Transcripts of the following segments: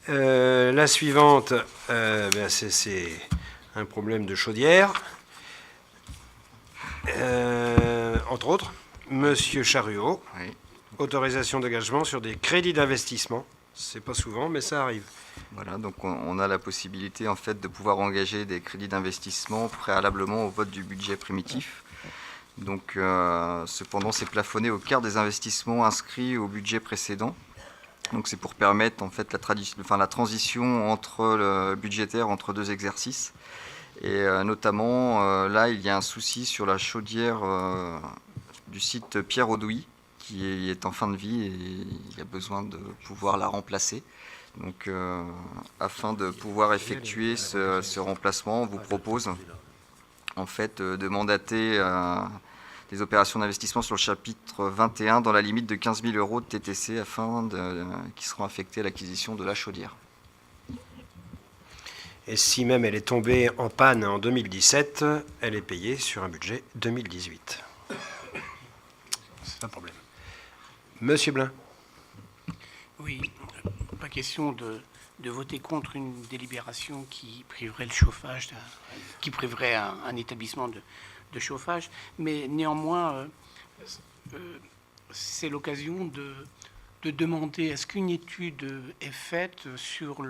La suivante, c'est un problème de chaudière. Entre autres, Monsieur Charruot, Oui. autorisation d'engagement sur des crédits d'investissement. C'est pas souvent, mais ça arrive. Voilà, donc on a la possibilité en fait de pouvoir engager des crédits d'investissement préalablement au vote du budget primitif. Donc cependant, c'est plafonné au quart des investissements inscrits au budget précédent. Donc c'est pour permettre en fait la transition budgétaire entre deux exercices. Et notamment là, il y a un souci sur la chaudière du site Pierre Audouy qui est en fin de vie et il y a besoin de pouvoir la remplacer. Donc afin de pouvoir effectuer ce remplacement, on vous propose en fait de mandater des opérations d'investissement sur le chapitre 21 dans la limite de 15 000 € de TTC qui seront affectés à l'acquisition de la chaudière. Et si même elle est tombée en panne en 2017, elle est payée sur un budget 2018. C'est un problème. Monsieur Blin. Oui, pas question de voter contre une délibération qui priverait le chauffage, qui priverait un établissement de chauffage, mais néanmoins, c'est l'occasion de demander est-ce qu'une étude est faite sur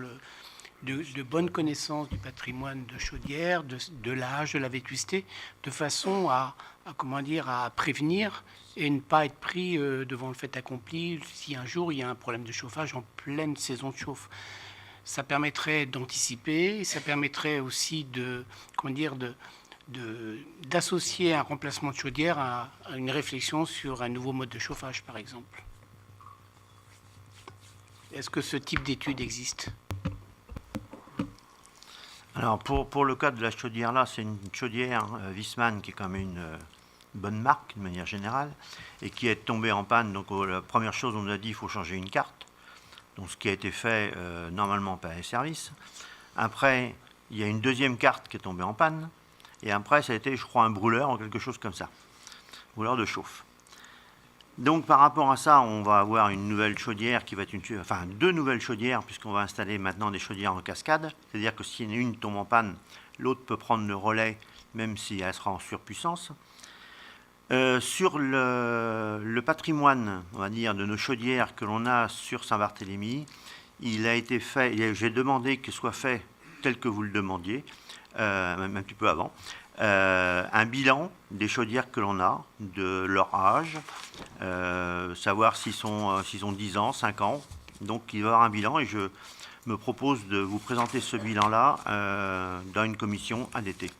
de bonnes connaissances du patrimoine de Chaudière, de l'âge, de la vétusté, de façon à prévenir et ne pas être pris devant le fait accompli si un jour il y a un problème de chauffage en pleine saison de chauffe. Ça permettrait d'anticiper, ça permettrait aussi d'associer un remplacement de chaudière à une réflexion sur un nouveau mode de chauffage, par exemple. Est-ce que ce type d'étude existe ? Alors, pour le cas de la chaudière là, c'est une chaudière Wiesmann qui est quand même une bonne marque de manière générale et qui est tombée en panne. Donc, la première chose, on nous a dit qu'il faut changer une carte. Donc, ce qui a été fait normalement par les services. Après, il y a une deuxième carte qui est tombée en panne. Et après, ça a été, je crois, un brûleur ou quelque chose comme ça. Brûleur de chauffe. Donc, par rapport à ça, on va avoir une nouvelle chaudière qui va être deux nouvelles chaudières, puisqu'on va installer maintenant des chaudières en cascade. C'est-à-dire que si une tombe en panne, l'autre peut prendre le relais, même si elle sera en surpuissance. Sur le patrimoine, on va dire, de nos chaudières que l'on a sur Saint-Barthélemy, il a été fait, j'ai demandé que soit fait tel que vous le demandiez, même un petit peu avant, un bilan des chaudières que l'on a, de leur âge, savoir s'ils ont 10 ans, 5 ans. Donc il va y avoir un bilan et je me propose de vous présenter ce bilan-là dans une commission adéquate.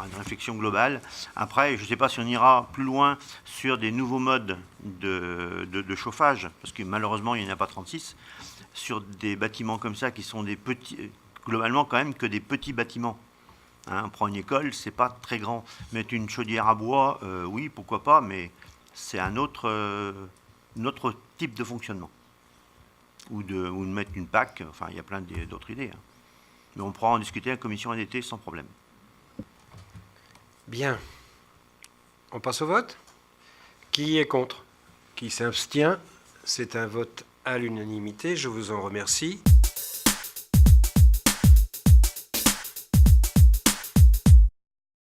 Une réflexion globale. Après, je ne sais pas si on ira plus loin sur des nouveaux modes de chauffage, parce que malheureusement, il n'y en a pas 36, sur des bâtiments comme ça qui sont des petits, globalement quand même que des petits bâtiments. Hein, on prend une école, c'est pas très grand. Mettre une chaudière à bois, oui, pourquoi pas, mais c'est un autre type de fonctionnement. Ou de mettre une PAC, enfin, il y a plein d'autres idées. Hein. Mais on pourra en discuter à la commission ADT sans problème. Bien. On passe au vote. Qui est contre? Qui s'abstient? C'est un vote à l'unanimité. Je vous en remercie.